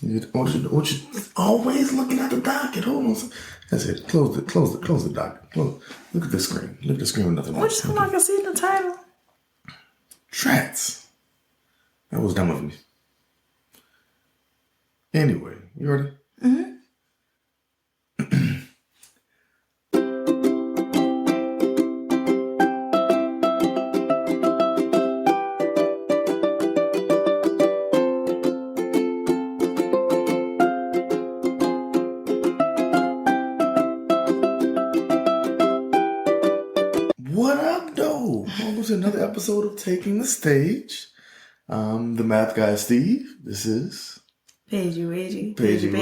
What you always looking at the docket. Hold on. That's it. Close the docket. Look at the screen. Look at the screen with nothing. What you talking about? I can see the title. Trats. That was dumb of me. Anyway, you ready? Mm-hmm. What up, though? Welcome to another episode of Taking the Stage. I'm the math guy, Steve. This is Paige. Paige.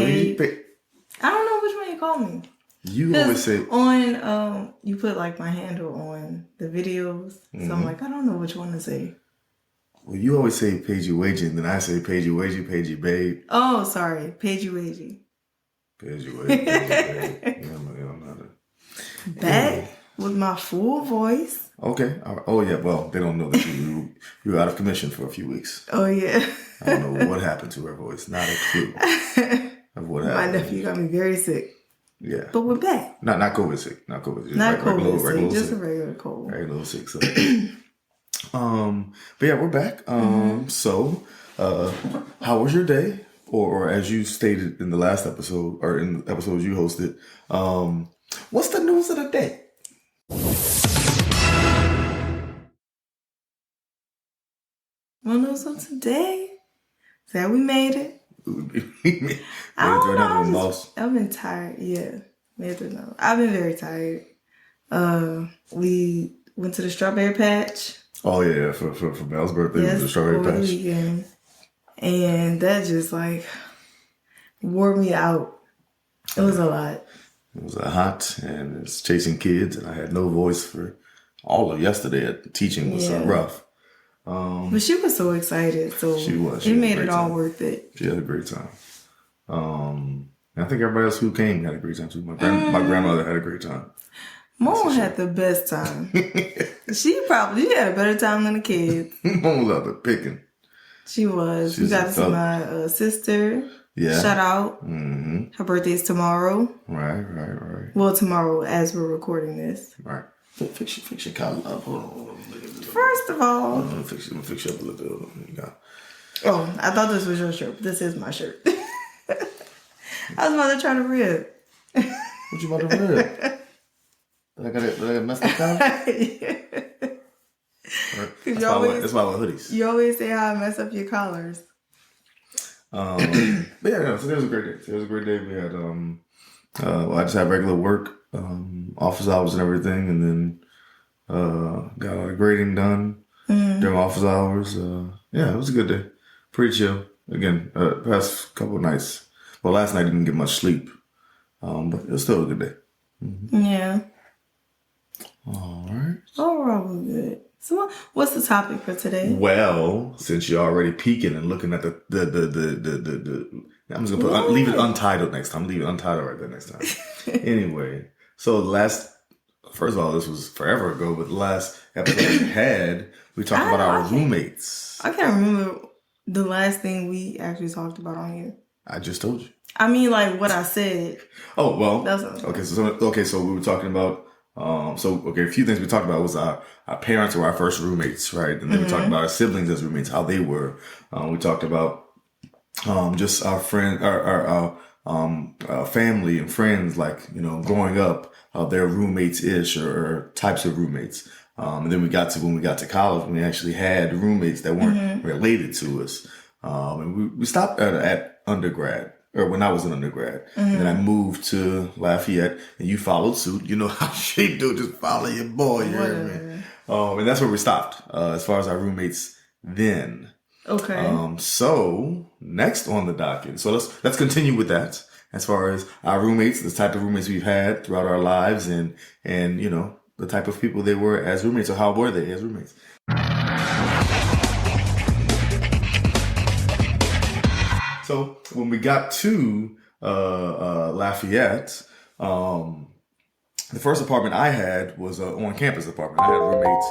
I don't know which one you call me. You always say on you put like my handle on the videos, so I'm like, I don't know which one to say. Well, you always say Paige and then I say Paige babe. Oh, sorry, Paige. Paige babe. Yeah, I'm not a... Back with my full voice. Okay. Oh yeah. Well, they don't know that you were out of commission for a few weeks. Oh yeah. I don't know what happened to her voice. Not a clue of what happened. My nephew got me very sick. Yeah. But we're back. Not COVID sick. Not COVID. Just not regular, COVID regular sick. Just sick. a regular cold. Regular sick. So. But yeah, we're back. So, how was your day? Or as you stated in the last episode, or in the episodes you hosted, what's the news of the day? Well, news of today is that we made it. I don't know. I've been tired. Yeah, I've been very tired. We went to the strawberry patch. Oh yeah, for Mel's birthday, yes, the strawberry patch. The weekend. And that just like wore me out. It was a lot. It was hot and it's chasing kids, and I had no voice for all of yesterday. Teaching was rough. But she was so excited, so she it made it all time. worth it. She had a great time. And I think everybody else who came had a great time too. My grandmother had a great time. Mom had the best time. She had a better time than the kids. Mom was out there picking. She was. We got to see my sister. Yeah. Shout out. Mm-hmm. Her birthday's tomorrow. Right. Well, tomorrow as we're recording this. Right. Fix your collar up. Hold on. First of all. I'm gonna fix you up a little bit. You got. Oh, I thought this was your shirt, but this is my shirt. I was about to try to rip. What you about to rip? Did I got messed up down? Yeah. That's why I wear hoodies. You always say how I mess up your collars. But yeah, so it was a great day. We had I just had regular work, office hours and everything, and then got all the grading done during office hours. Yeah, it was a good day. Pretty chill. Again, past couple of nights. Well, last night I didn't get much sleep, but it was still a good day. Mm-hmm. Yeah. All right. Overall, good. So, what's the topic for today? Well, since you're already peeking and looking at the I'm just gonna leave it untitled next time. Leave it untitled right there next time. Anyway, so first of all, this was forever ago, but the last episode we talked about our roommates. I can't remember the last thing we actually talked about on here. I just told you. I mean, like what I said. Oh well. Okay. So we were talking about. A few things we talked about was our parents were our first roommates, right? And then we talked about our siblings as roommates, how they were. We talked about just our friend, our family and friends, like growing up, their roommates-ish or types of roommates. And then when we got to college, we actually had roommates that weren't related to us. And we stopped at undergrad. Or when I was an undergrad. And then I moved to Lafayette, and you followed suit. You know how she do, just follow your boy. You heard me? And that's where we stopped, as far as our roommates then. Okay. So next on the docket. So let's continue with that. As far as our roommates, the type of roommates we've had throughout our lives, and the type of people they were as roommates, or how were they as roommates. So when we got to Lafayette, the first apartment I had was on campus apartment. I had roommates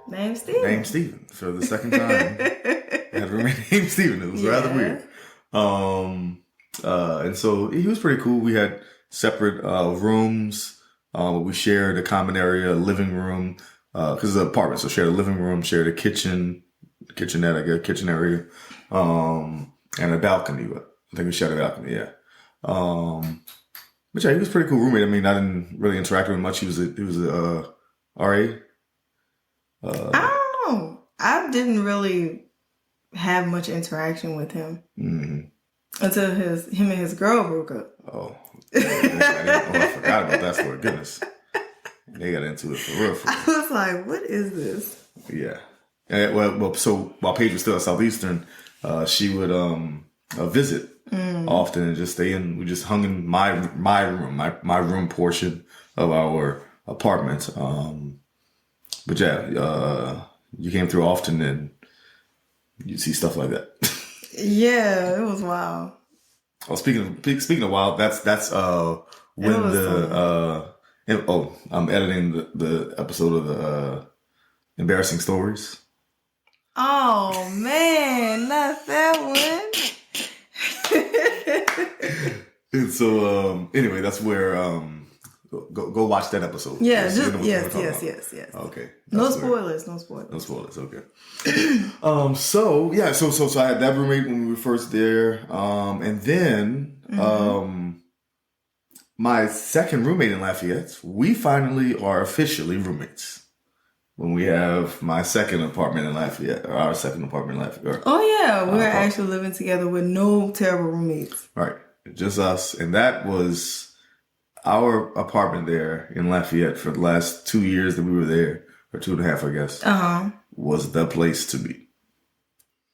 named Steven for the second time. I had a roommate named Steven. It was rather weird. And so he was pretty cool. We had separate rooms. We shared a common area, a living room, because it's an apartment. So shared a living room, shared a kitchenette, I guess, kitchen area, and a balcony. I think we shared a balcony, yeah. But yeah, he was a pretty cool roommate. I mean, I didn't really interact with him much. He was a RA. I don't know. I didn't really have much interaction with him until him and his girl broke up. Oh, I forgot about that story. Goodness, they got into it for real. I was like, "What is this?" Yeah. Well, so while Paige was still at Southeastern, she would visit often and just stay in. We just hung in my room, my room portion of our apartment. But yeah, you came through often and you see stuff like that. Yeah, it was wild. Oh, speaking of wild, that's when I'm editing the episode of the embarrassing stories. Oh man, not that one. And so anyway, that's where go watch that episode. Yeah, yes. Okay. No spoilers. Okay. So yeah, so I had that roommate when we were first there, and then my second roommate in Lafayette, we finally are officially roommates. When we have my second apartment in Lafayette, or our second apartment in Lafayette. Oh yeah, we're actually living together with no terrible roommates. Right, just us, and that was our apartment there in Lafayette for the last 2 years that we were there, or 2.5, I guess. Was the place to be.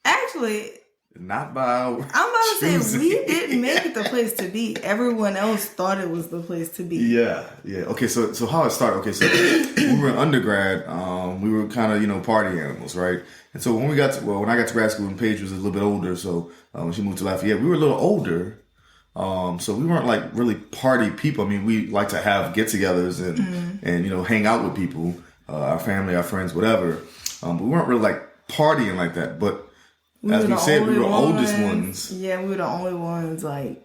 Actually, not by our I'm about to say we didn't make it the place to be. Everyone else thought it was the place to be. Yeah. Okay, so how it started? Okay, so we were in undergrad. We were kind of party animals, right? And so when I got to grad school, and Paige was a little bit older, so when she moved to Lafayette, we were a little older. So we weren't like really party people. I mean, we like to have get-togethers and hang out with people, our family, our friends, whatever. But we weren't really like partying like that. But as we said, we were the oldest ones. Yeah, we were the only ones like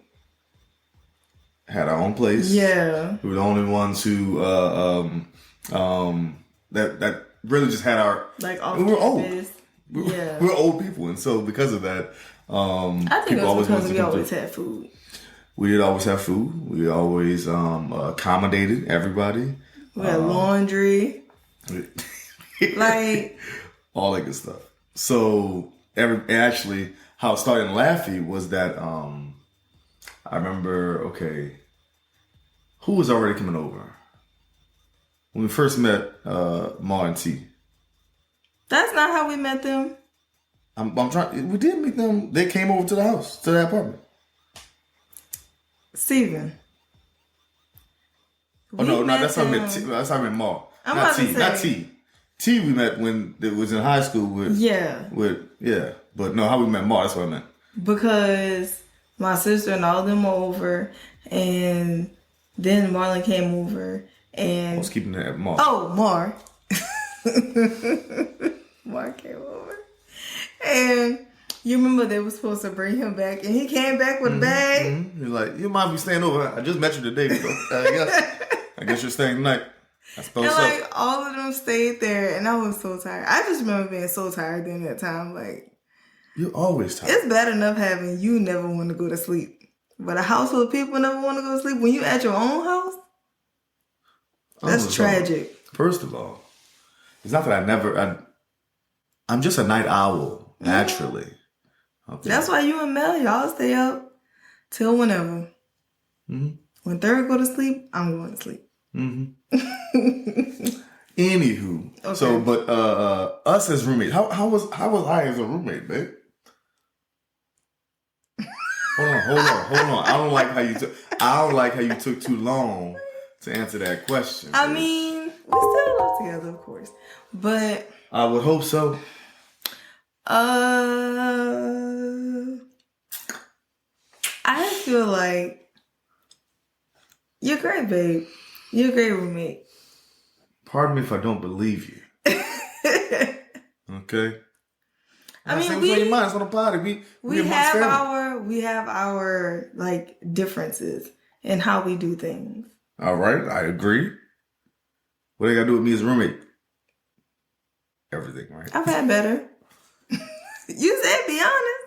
had our own place. Yeah, we were the only ones who that really just had our we were old. Yeah, we were old people, and so because of that, I think it was because we always had food. We did always have food. We always accommodated everybody. We had laundry, like all that good stuff. So actually, how it started in Laffy was that I remember. Okay, who was already coming over when we first met? Ma and T. That's not how we met them. I'm trying. We did meet them. They came over to the house, to the apartment. Steven. Oh no, that's how I met. That's how I met Ma. Not T. T we met when it was in high school with. Yeah. But no, how we met Ma. That's what I meant. Because my sister and all of them were over, and then Marlon came over, and I was keeping that at Ma. Oh, Mar. Mar came over, and you remember they were supposed to bring him back, and he came back with a bag. Mm-hmm. He's like, "You might be staying over. I just met you today, so I guess you're staying tonight." I suppose and like all of them stayed there, and I was so tired. I just remember being so tired during that time. Like, you're always tired. It's bad enough having you never want to go to sleep, but a house full of people never want to go to sleep. When you at your own house, that's tragic. First of all, it's not that I'm just a night owl naturally. Okay. That's why you and Mel, y'all stay up till whenever. Mm-hmm. When Third go to sleep, I'm going to sleep. Mm-hmm. Anywho, okay. So but us as roommates, how was I as a roommate, babe? Hold on. I don't like how you took too long to answer that question. I mean, we still live together, of course, but I would hope so. I feel like you're great, babe. You're a great roommate. Pardon me if I don't believe you. Okay. I mean, what's on your mind. It's on the party. We have our like differences in how we do things. All right, I agree. What they got to do with me as a roommate? Everything, right? I've had better. You said be honest.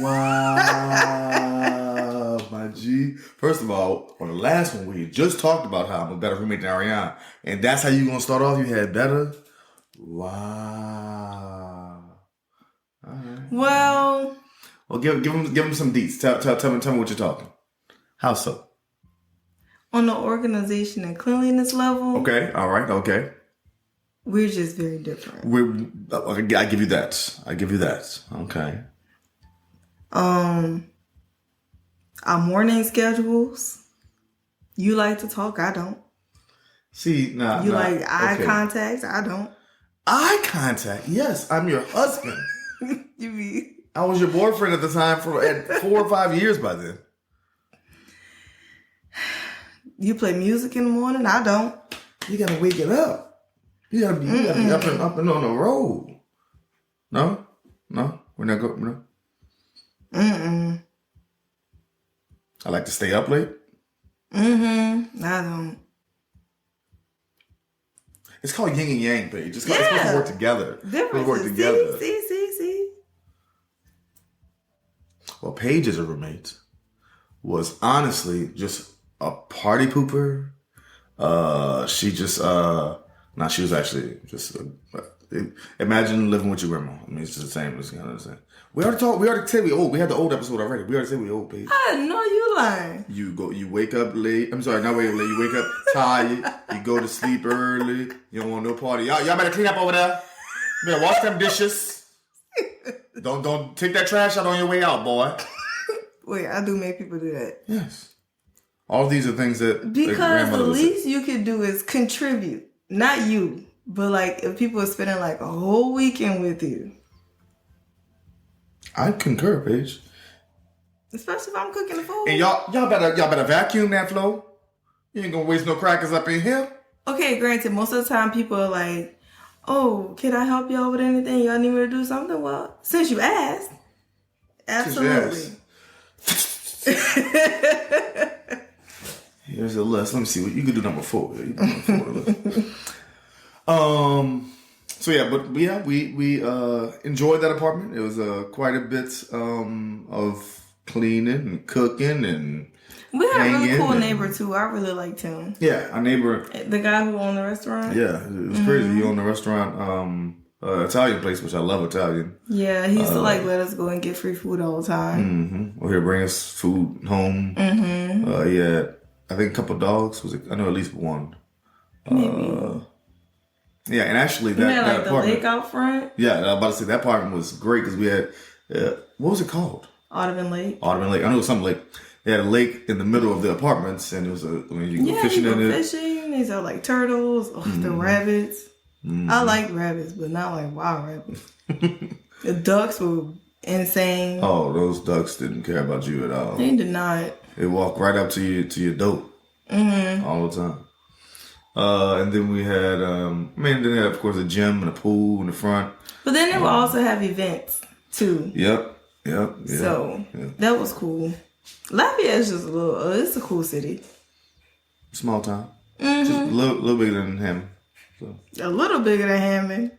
Wow, my G. First of all, on the last one, we just talked about how I'm a better roommate than Ariana, and that's how you gonna start off. You had better. Wow. All right. Well, give him some deets. Tell me what you're talking. How so? On the organization and cleanliness level. Okay. All right. Okay. We're just very different. I give you that. Okay. Our morning schedules. You like to talk. I don't. See, now you like eye contact. I don't. Eye contact. Yes, I'm your husband. You mean? I was your boyfriend at the time for 4 or 5 years by then. You play music in the morning. I don't. You gotta wake it up. You gotta be up and on the road. No, we're not good. No. I like to stay up late. I don't. It's called yin and yang, Paige. It's supposed to work together. Different. Work together. See. Well, Paige as a roommate was honestly just a party pooper. She was actually just. Imagine living with your grandma. I mean, it's just the same. It's kind of the same. We already said we old. We had the old episode already. We already said we old, Paige. I know you lying. You wake up late. I'm sorry, not wake up late. You wake up tired. You go to sleep early. You don't want no party. Y'all better clean up over there. You better wash them dishes. Don't take that trash out on your way out, boy. Wait, I do make people do that. Yes. All these are things that because the least you can do is contribute. Not you, but like if people are spending like a whole weekend with you. I concur, Paige. Especially if I'm cooking the food. And y'all better vacuum that floor. You ain't gonna waste no crackers up in here. Okay, granted, most of the time people are like, "Oh, can I help y'all with anything? Y'all need me to do something?" Well, since you asked, absolutely. Here's a list. Let me see what you can do. Number 4. So yeah, we enjoyed that apartment. It was quite a bit of cleaning and cooking and we had a really cool neighbor too. I really liked him. Yeah, our neighbor, the guy who owned the restaurant. Yeah, it was crazy. He owned the restaurant, Italian place, which I love Italian. Yeah, he used to let us go and get free food all the time. Or he'll bring us food home. Yeah, I think a couple of dogs. I know at least one. Maybe. Yeah, and actually that the apartment, lake out front. Yeah, I was about to say that apartment was great because we had what was it called? Audubon Lake. I know it was some lake. They had a lake in the middle of the apartments, and it was you can go fishing in it. Fishing. These are like turtles. The rabbits. I like rabbits, but not like wild rabbits. The ducks were insane. Oh, those ducks didn't care about you at all. They did not. They walked right up to your door all the time. And then we had, then they had, of course, a gym and a pool in the front. But then they would also have events, too. Yep. So, that was cool. Lafayette is just it's a cool city. Small town. Just a little bigger than Hammond. So. A little bigger than Hammond.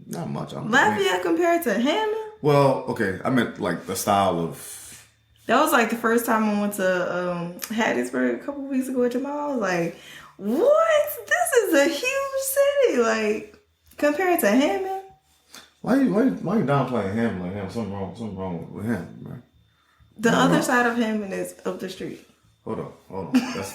Not much. Lafayette compared to Hammond? Well, okay. I meant like the style of... That was like the first time I went to Hattiesburg a couple of weeks ago with your mom. I was like... What? This is a huge city. Like, compared to Hammond. Why you downplaying Hammond like Hammond? Something wrong with Hammond, man. The other side of Hammond is up the street. Hold on. That's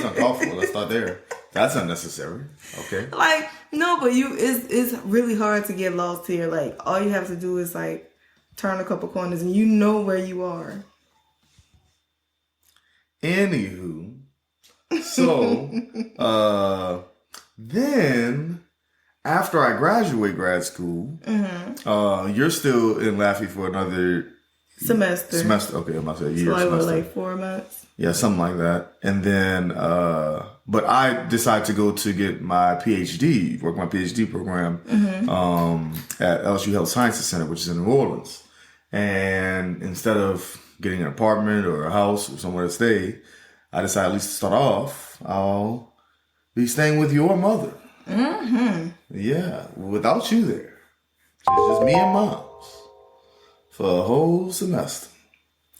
uncalled for. Let's start there. That's unnecessary. Okay. Like, no, but it's really hard to get lost here. Like, all you have to do is like turn a couple corners and you know where you are. Anywho. So, then after I graduate grad school, you're still in Lafayette for another semester. Okay, I'm about to say a year. So like 4 months? Yeah, something like that. And then But I decided to go to get my PhD, work my PhD program at LSU Health Sciences Center, which is in New Orleans. And instead of getting an apartment or a house or somewhere to stay, I decided at least to start off, I'll be staying with your mother. Yeah, without you there. It's just me and Moms for a whole semester.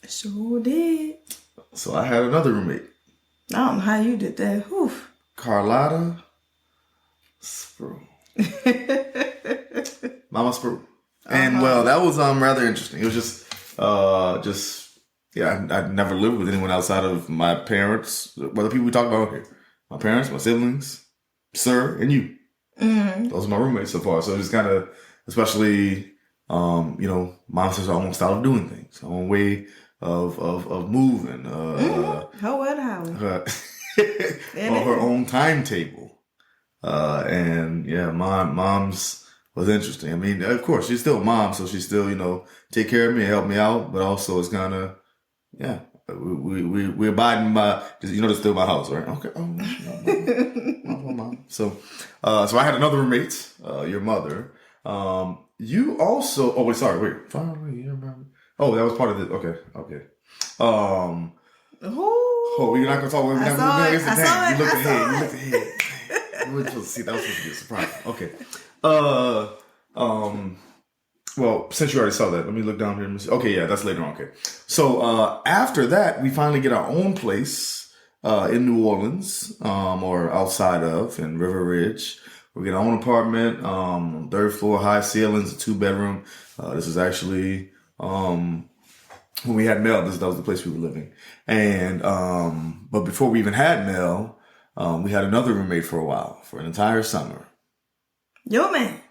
Sure did. So I had another roommate. I don't know how you did that. Whew. Carlotta Spru. Mama Spru. And well, that was rather interesting. It was just I'd never lived with anyone outside of my parents, well, the people we talk about here. My parents, my siblings, sir, and you. Those are my roommates so far. So it's kind of, especially, Mom has her own style of doing things, her own way of moving. Her own timetable. Mom's was interesting. I mean, of course, she's still mom, so she still, take care of me and help me out, but also it's kind of, we're abiding by, it's still my house, right? Okay. Mom. So I had another roommate, your mother. You also, finally, you remember? Oh, that was part of it. Okay. You're not gonna talk with me. You looked ahead. You were supposed to see that was supposed to be a surprise. Okay. Well, since you already saw that, let me look down here. Okay, yeah, that's later on. Okay. So after that, we finally get our own place in New Orleans, or outside of in River Ridge. We get our own apartment, 3rd floor, high ceilings, a 2-bedroom. This is actually when we had Mel. That was the place we were living. And but before we even had Mel, we had another roommate for a while, for an entire summer. Yo, man.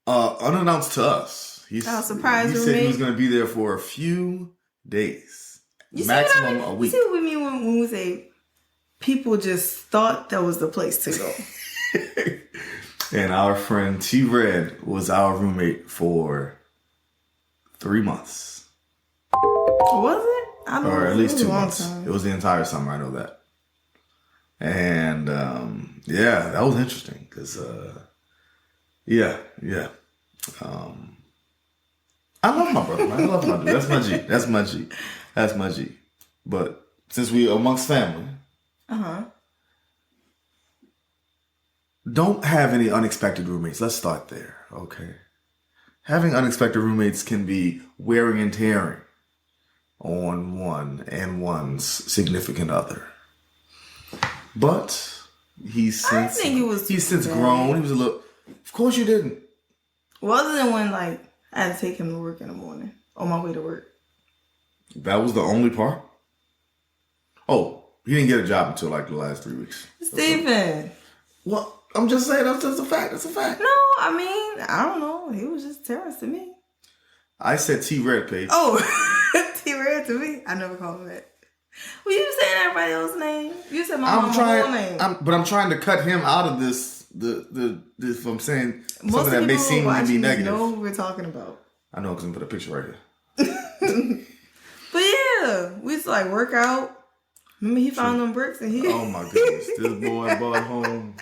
Unannounced to us. Surprise he said he was going to be there for a few days. Maximum a week. You see what we mean when we say people just thought that was the place to go. And our friend T-Red was our roommate for 3 months. Was it? I don't know. Or at least 2 months. It was the entire summer, I know that. And that was interesting because I love my brother, man. I love my dude. That's my G. But since we amongst family, don't have any unexpected roommates. Let's start there, okay? Having unexpected roommates can be wearing and tearing on one and one's significant other. But he's since grown. He was a little. Of course you didn't. Other than when I had to take him to work in the morning on my way to work. That was the only part. Oh, he didn't get a job until the last 3 weeks. Stephen. Well, I'm just saying that's a fact. That's a fact. No, I mean, I don't know. He was just Terrence to me. I said T-Red, Paige. Oh, T-Red to me. I never called him that. Well, you saying everybody else's name. You said my mom's whole name. But I'm trying to cut him out of this. If I'm saying most something that may seem to be negative. Know who we're talking about. I know because I'm put a picture right here. But yeah, we used to work out. Remember he found them bricks and he. Oh my goodness, this boy bought home.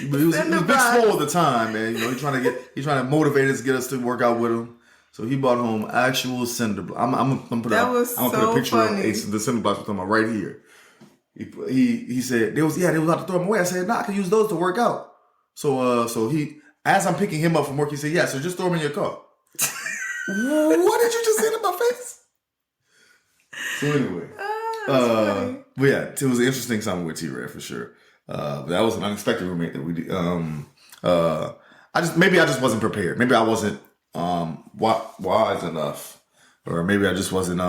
But he was a bit slow at the time, man. He's trying to motivate us, get us to work out with him. So he bought home actual cinder blocks. I'm gonna put a picture of the cinder blocks we're talking about right here. He said they was about to throw them away. I said, I can use those to work out. So he, as I'm picking him up from work, he said, so just throw them in your car. What did you just say to my face? So anyway, but yeah, it was an interesting summer with T-Red for sure. But that was an unexpected roommate that we did. I just wasn't prepared. Maybe I wasn't wise enough, or maybe I just wasn't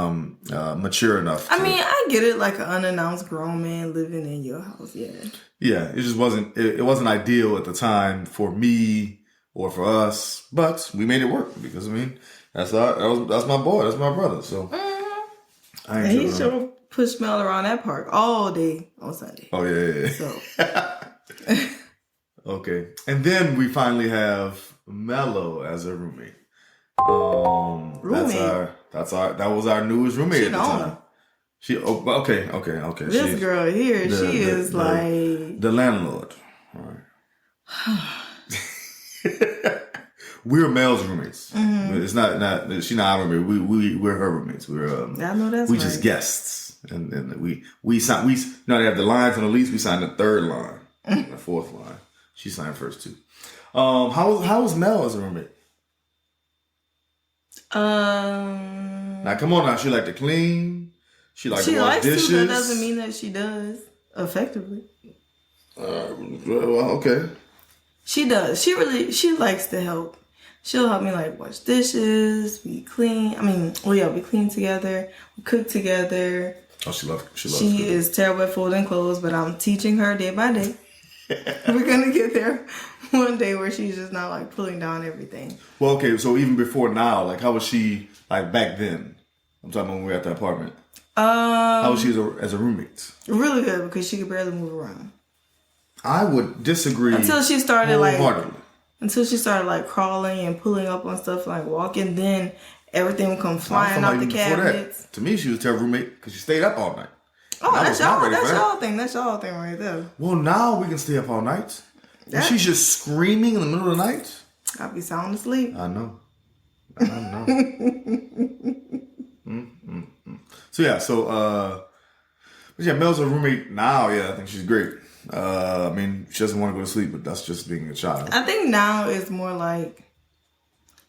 mature enough. I mean, I get it, an unannounced grown man living in your house. Yeah, it just wasn't. It wasn't ideal at the time for me or for us, but we made it work because that's my boy, that's my brother. So I ain't he sure pushed Mel around that park all day on Sunday. Oh yeah. So okay, and then we finally have Mello as a roommate. Roommate. That was our newest roommate at the time. Okay. This girl here, she is like the landlord. All right. We're Mel's roommates. It's not she's not our roommate. We're her roommates. I know that's we just guests, and we signed. They have the lines on the lease. We signed the third line, the fourth line. She signed first too. How was Mel as a roommate? Now come on now, she like to clean. She like to wash dishes. To, that doesn't mean that she does effectively. Well, okay. She does. She likes to help. She'll help me like wash dishes. We clean. We clean together. We cook together. Oh, she loves. She is terrible at folding clothes, but I'm teaching her day by day. We're gonna get there one day where she's just not like pulling down everything. Well, okay. So even before now, like how was she like back then? I'm talking when we were at the apartment. How was she as a roommate? Really good because she could barely move around. I would disagree until she started like crawling and pulling up on stuff, like walking. Then everything would come flying out the cabinets. To me, she was a terrible roommate because she stayed up all night. Oh, that's y'all thing. That's y'all thing right there. Well, now we can stay up all night. She's just screaming in the middle of the night. I'll be sound asleep. I know. So Mel's a roommate now. Yeah, I think she's great. She doesn't want to go to sleep, but that's just being a child. I think now it's more like,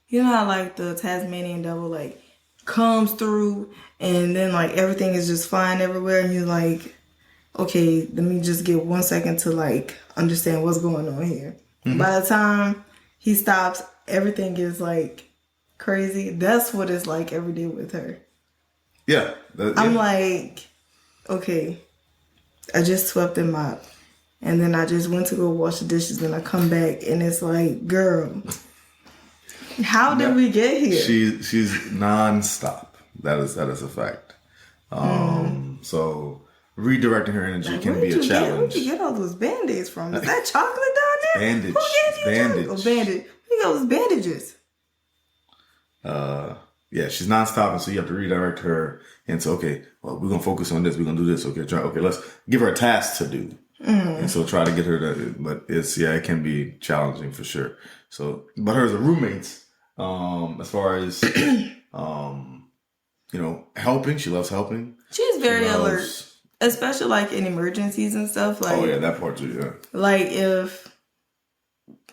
you know how like the Tasmanian devil like comes through and then like everything is just flying everywhere and you're like, okay, let me just get 1 second to like understand what's going on here. Mm-hmm. By the time he stops, everything is like crazy. That's what it's like every day with her. Yeah. I'm like, okay, I just swept and mopped. And then I just went to go wash the dishes and I come back and it's like, girl, how did we get here? She's nonstop. That is a fact. So redirecting her energy can be a challenge. Where'd you get all those Band-Aids from? Is that chocolate down there? Bandage. Who gave you chocolate? Bandage. Who got those bandages? She's nonstop, and so you have to redirect her into, okay, well, we're gonna focus on this, we're gonna do this, okay, let's give her a task to do. And so try to get her to, but it can be challenging for sure. So, but her as a roommate, as far as, helping, she loves helping. She's very alert, especially like in emergencies and stuff. Like, oh yeah, that part too, yeah. Like if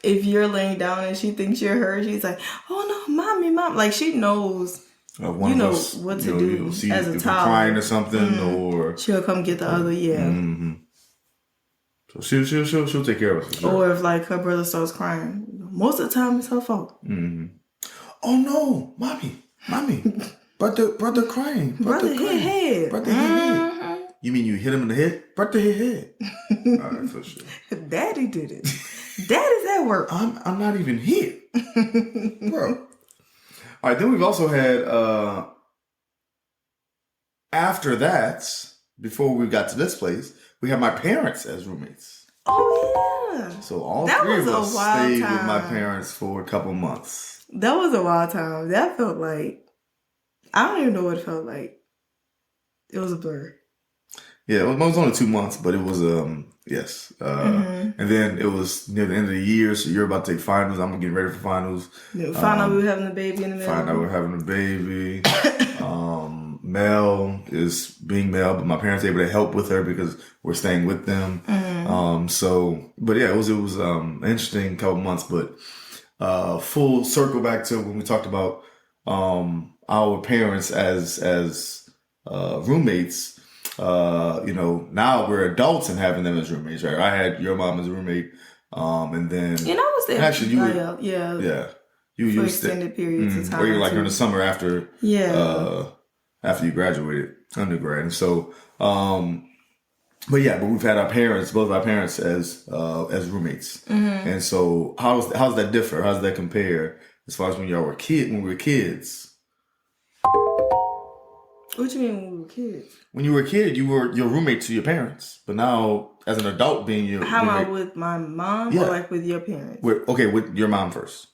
you're laying down and she thinks you're her, she's like, oh no, mommy. Like she knows, what to do as a child. Crying or something, or she'll come get the other, Mm-hmm. So she'll take care of us. Sure. Or if like her brother starts crying, most of the time it's her fault. Mm-hmm. Oh no, mommy, brother crying, brother hit head. You mean you hit him in the head? Brother hit head. All right, for sure. Daddy did it. Daddy's at work. I'm not even here, bro. All right, then we've also had after that, before we got to this place, we had my parents as roommates. Oh yeah. So all three of us stayed with my parents for a couple months. That was a wild time. That felt like, I don't even know what it felt like. It was a blur. Yeah, it was only 2 months, but it was yes. And then it was near the end of the year, so you're about to take finals. I'm getting ready for finals. Yeah, found out we were having a baby in the middle. Found out we were having a baby. Mel is being Mel, but my parents are able to help with her because we're staying with them. But yeah, it was an interesting couple months, but full circle back to when we talked about our parents as roommates. Now we're adults and having them as roommates, right? I had your mom as a roommate, and then I was there. Actually, you were, yeah. You for extended periods of time. Or you're like in the summer after after you graduated undergrad, and so but we've had both of our parents as roommates, and so how's that differ? How does that compare as far as when we were kids? What do you mean when we were kids? When you were a kid, you were your roommate to your parents, but now as an adult, being your how roommate, am I with my mom or like with your parents? With your mom first,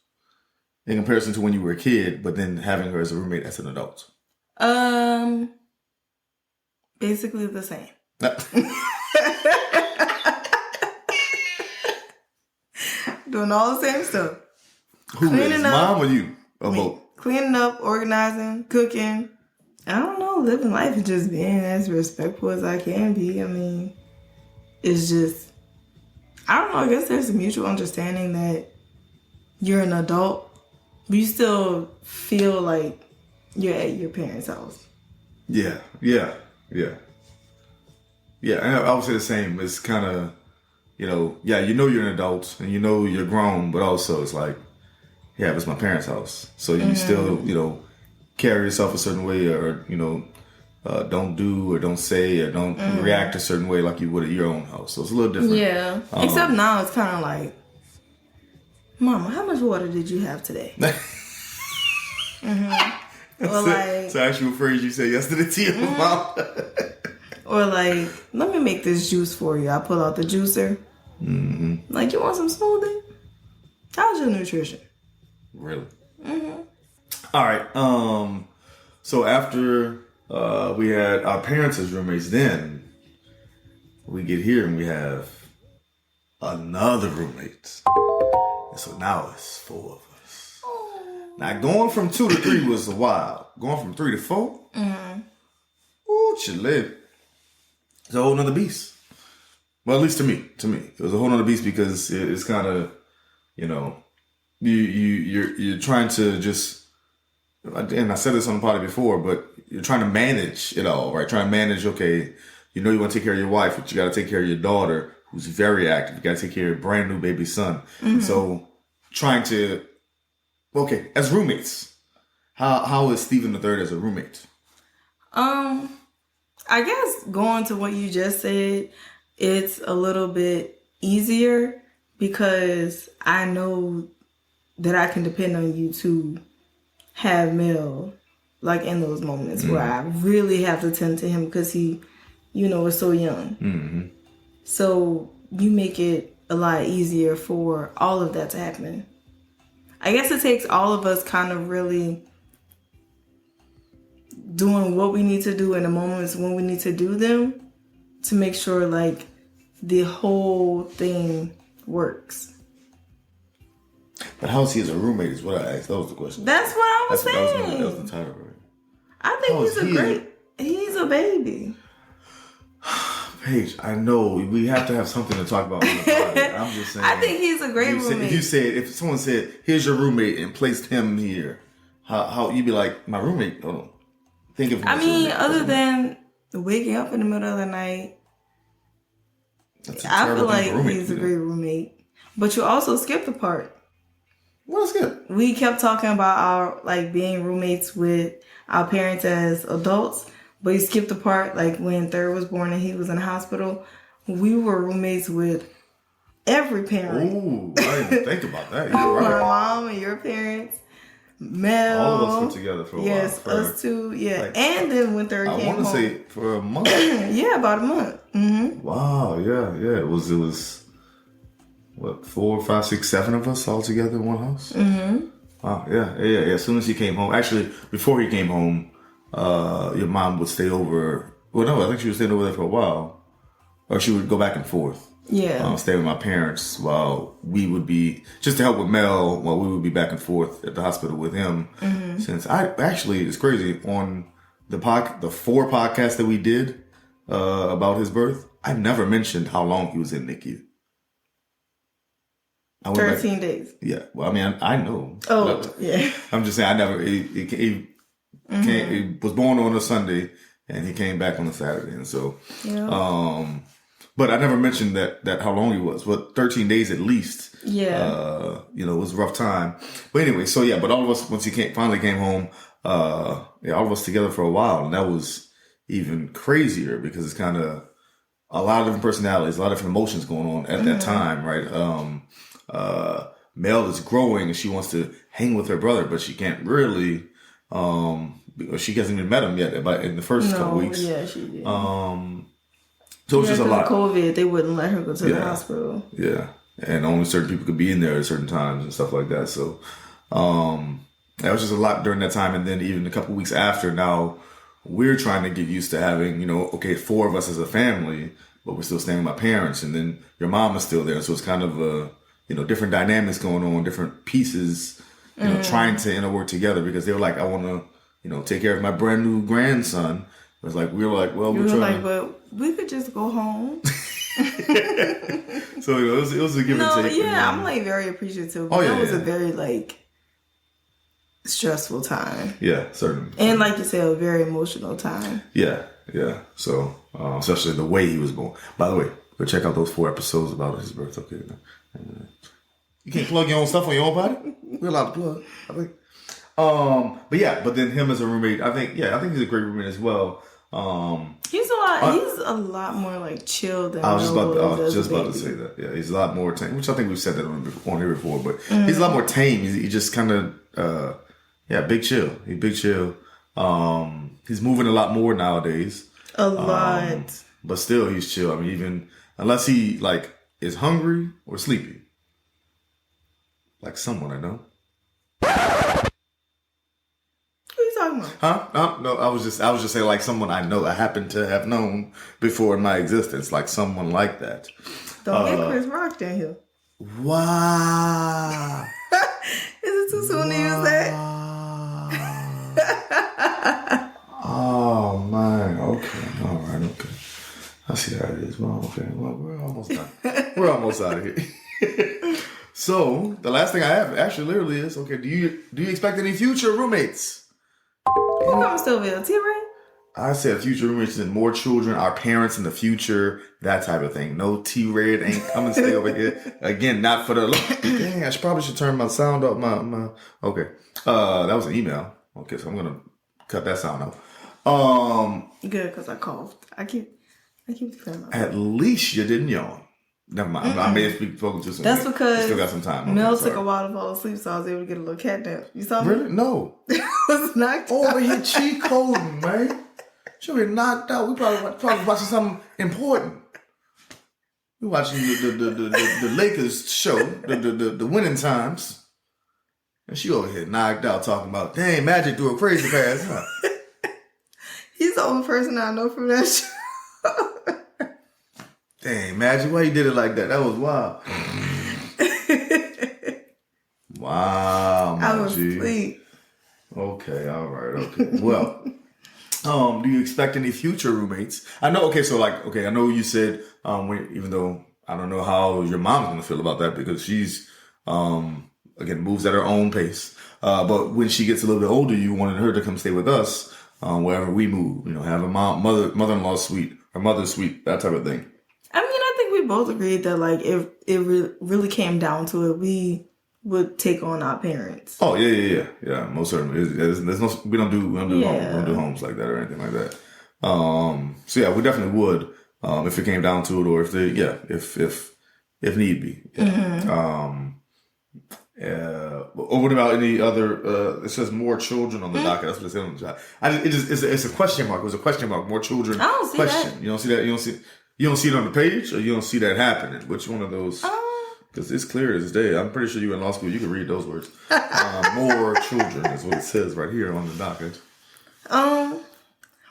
in comparison to when you were a kid, but then having her as a roommate as an adult. Basically the same. Doing all the same stuff. Who Cleaning is, up. mom or you? Or both? Cleaning up, organizing, cooking. I don't know, living life and just being as respectful as I can be. I mean, it's just, I don't know, I guess there's a mutual understanding that you're an adult, but you still feel like you're at your parents' house. Yeah. And I would say the same. It's kind of, you're an adult and you're grown, but also it's like, yeah, it's my parents' house. So you still, carry yourself a certain way or, don't do or don't say or don't react a certain way like you would at your own house. So it's a little different. Yeah. Except now it's kind of like, Mama, how much water did you have today? Or like, it's an actual phrase you said yesterday to your mom. Or like, let me make this juice for you. I pull out the juicer. Like, you want some smoothie? How's your nutrition? Really? All right. So after we had our parents as roommates, then we get here and we have another roommate. And so now it's 4 of us. Now going from 2 to 3 was a while. Going from 3 to 4? Ooh, chile. It's a whole nother beast. Well, at least to me. It was a whole nother beast because it's kind of, you're trying to just, and I said this on the pod before, but you're trying to manage it all, right? Trying to manage, okay, you want to take care of your wife, but you got to take care of your daughter, who's very active. You got to take care of your brand new baby son. So trying to, okay, as roommates, how is Stephen III as a roommate? I guess going to what you just said, it's a little bit easier because I know that I can depend on you to have Mel, like in those moments where I really have to tend to him because he, is so young. So you make it a lot easier for all of that to happen. I guess it takes all of us kind of really doing what we need to do in the moments when we need to do them to make sure like the whole thing works. But how is he as a roommate is what I asked. That was the question. That's what I was saying. That was the title, right? I think he's a baby. Paige, I know we have to have something to talk about on the podcast. I'm just saying. I think he's a great roommate. If someone said, here's your roommate and placed him here, how you'd be like, my roommate? Hold on. Think of him as a roommate. Other than waking up in the middle of the night, I feel like he's a great roommate. But you also skipped the part. What's good? We kept talking about our being roommates with our parents as adults, but you skipped the part when Third was born and he was in the hospital. We were roommates with every parent. Ooh, I didn't even think about that. You're right. My mom and your parents, Mel. All of us were together for a while. Yes, us two. Yeah, and then when Third came home. I want to say for a month. Yeah, about a month. Wow. Yeah. It was. What, 4, 5, 6, 7 of us all together in one house? Wow, yeah. As soon as he came home, actually, before he came home, your mom would stay over. Well, no, I think she was staying over there for a while, or she would go back and forth. Yeah, stay with my parents while we would be just to help with Mel while we would be back and forth at the hospital with him. Since it's crazy on the 4 podcasts that we did about his birth, I never mentioned how long he was in NICU. 13 days. Yeah. Well, I mean, I know. Oh, yeah. I'm just saying, I never. He was born on a Sunday, and he came back on a Saturday, and so. Yeah. But I never mentioned that how long he was. But 13 days at least. Yeah. It was a rough time. But anyway, so yeah. But all of us, once he finally came home, all of us together for a while, and that was even crazier because it's kind of a lot of different personalities, a lot of different emotions going on at that time, right? Mel is growing and she wants to hang with her brother, but she can't really, because she hasn't even met him yet. But in the first couple weeks, yeah, she did. So it's just a lot. COVID, they wouldn't let her go to the hospital. Yeah, and only certain people could be in there at certain times and stuff like that. So, that was just a lot during that time. And then even a couple weeks after, now we're trying to get used to having, you know, okay, 4 of us as a family, but we're still staying with my parents, and then your mom is still there. So it's kind of you know, different dynamics going on, different pieces, you know, trying to interwork together because they were like, I want to, you know, take care of my brand new grandson. It was like, we were like, well, we're trying. Like, but we could just go home. So, you know, it was a give and take. Yeah, I'm like very appreciative. But that was a very like stressful time. Yeah, certainly. And like you said, a very emotional time. Yeah. So, especially the way he was born. By the way, go check out those 4 episodes about his birth. Okay. You can't plug your own stuff on your own body. We're allowed to plug, I think. But then him as a roommate, I think he's a great roommate as well. He's a lot more like chill than I was just about to say that. Yeah, he's a lot more tame, which I think we've said that on here before, but he's a lot more tame. He just kind of, big chill. He's big chill. He's moving a lot more nowadays. A lot. But still, he's chill. I mean, even unless he like is hungry or sleepy. Like someone I know. What are you talking about? Huh? No, I was just saying like someone I know, I happen to have known before in my existence, like someone like that. Don't get Chris Rock down here. Wow. Is it too soon to use that? Oh man. Okay. All right. Okay. I see how it is. Well, okay. Well, we're almost done. We're almost out of here. So the last thing I have actually literally is, okay, do you expect any future roommates? Who comes still Bill? T-Ray? I said future roommates and more children, our parents in the future, that type of thing. No T-Red ain't coming stay over here. Again, not for the dang, probably should turn my sound up. My okay. That was an email. Okay, so I'm gonna cut that sound out. Good, because I coughed. I keep declaring my At least you didn't yawn. Never mind. I may have spoken too soon. That's because you still got some time. Mel took a while to fall asleep, so I was able to get a little cat nap. You saw me? Really? No. I was knocked over here cheat coding, man. She was knocked out. We probably watching something important. We watching the Lakers show, the winning times. And she over here knocked out talking about, dang, Magic threw a crazy pass, huh? He's the only person I know from that show. Dang, Magic, why you did it like that? That was wild. Wow, I was asleep. Okay, all right, okay. Well, do you expect any future roommates? I know, okay, so like, okay, I know you said, even though I don't know how your mom's gonna feel about that because she's, again, moves at her own pace. But when she gets a little bit older, you wanted her to come stay with us, wherever we move, you know, have a mother-in-law suite or mother's suite, that type of thing. I mean, I think we both agreed that like if it really came down to it, we would take on our parents. Oh yeah, most certainly. We don't do homes like that or anything like that. So yeah, we definitely would if it came down to it, or if if need be. Yeah. What about any other? It says more children on the docket. That's what it says on the docket. It's a question mark. It was a question mark. More children. I don't see question. that. You don't see that. You don't see it on the page, or you don't see that happening. Which one of those? Because it's clear as day. I'm pretty sure you in law school, you can read those words. More children is what it says right here on the docket.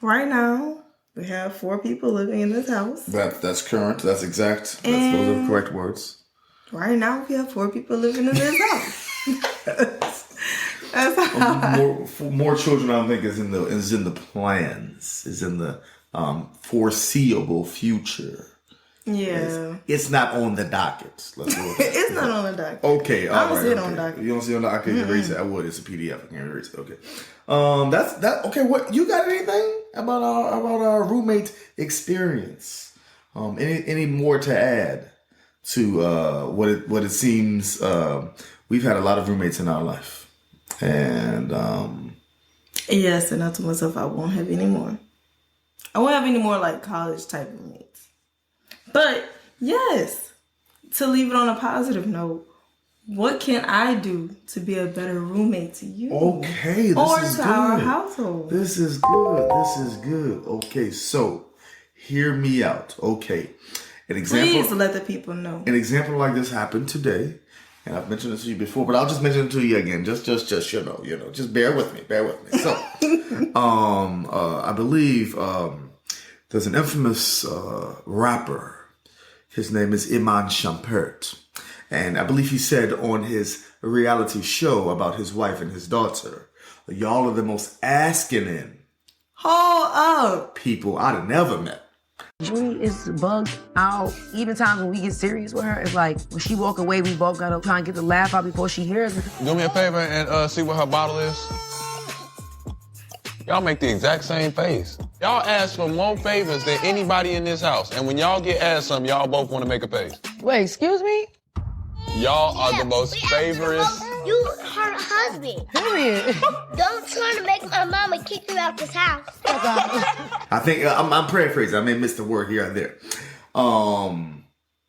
Right now we have 4 people living in this house. That's current. That's exact. Those are the correct words. Right now we have 4 people living in this house. That's how more children. I think is in the plans. Is in the foreseeable future. Yeah. It's not on the docket. Let's go with that. It's not on the docket. Okay, I don't see it on the docket. You don't see it on the docket? I can erase it. I would. It's a PDF. I can erase it. Okay. That's that. Okay. What you got? Anything about our roommate experience? Any more to add to what it seems? We've had a lot of roommates in our life, and yes, and I told myself I won't have any more. I won't have any more like college type roommates. But yes, to leave it on a positive note, what can I do to be a better roommate to you? Okay, this is good. Our household. This is good. Okay, so hear me out. Okay, an example. Please let the people know. An example like this happened today. And I've mentioned this to you before, but I'll just mention it to you again. Just just bear with me. So, I believe there's an infamous rapper. His name is Iman Shumpert. And I believe he said on his reality show about his wife and his daughter, y'all are the most ass-skinning people I'd have never met. Judy is bugged out. Even times when we get serious with her, it's like when she walk away, we both gotta try and get the laugh out before she hears it. Do me a favor and see what her bottle is. Y'all make the exact same face. Y'all ask for more favors than anybody in this house. And when y'all get asked something, y'all both want to make a face. Wait, excuse me? Y'all are the most favorite. You her husband. Period. Don't try to make my mama kick you out this house. I think I'm paraphrasing. I may miss the word here and there.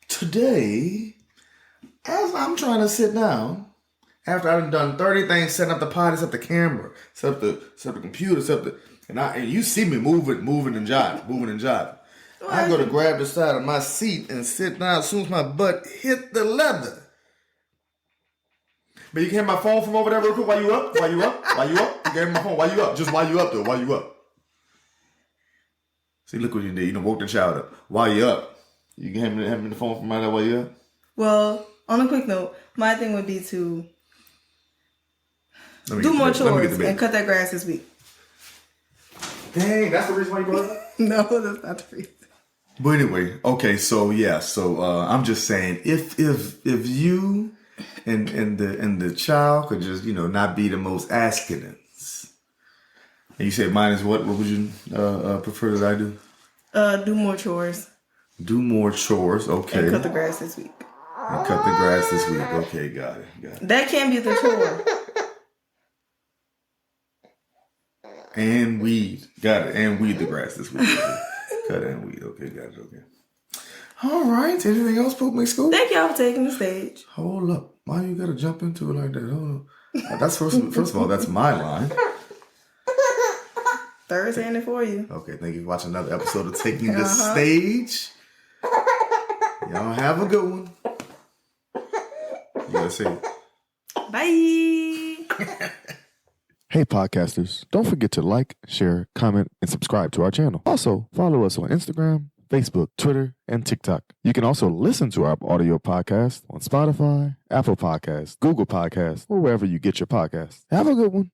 Today, as I'm trying to sit down, after I've done 30 things, setting up the potty, set up the camera, set up the computer, and you see me moving and jiving. I go to grab the side of my seat and sit down as soon as my butt hit the leather. But you can have my phone from over there real quick while you up. You gave me my phone. While you up. Just while you up, though. While you up. See, look what you did. You done woke the child up. While you up. You can have me the phone from right there while you up. Well, on a quick note, my thing would be to do more chores and cut that grass this week. Dang, that's the reason why you brought it up? No, that's not the reason. But anyway, okay, so yeah, I'm just saying, if you and the child could just not be the most ass-kiddings. And you said mine is what? What would you prefer that I do? Do more chores. Do more chores, okay. And cut the grass this week. Okay, got it. That can be the chore. And weed. Got it. And weed the grass this week. Cut and weed. Okay, got it. Okay. All right. Anything else, Poop McScoop? Thank y'all for taking the stage. Hold up. Why you gotta jump into it like that? Hold up. That's first of all, that's my line. Third saying it for you. Okay, thank you for watching another episode of Taking the Stage. Y'all have a good one. You gotta say it. Bye. Hey podcasters, don't forget to like, share, comment, and subscribe to our channel. Also, follow us on Instagram, Facebook, Twitter, and TikTok. You can also listen to our audio podcast on Spotify, Apple Podcasts, Google Podcasts, or wherever you get your podcasts. Have a good one.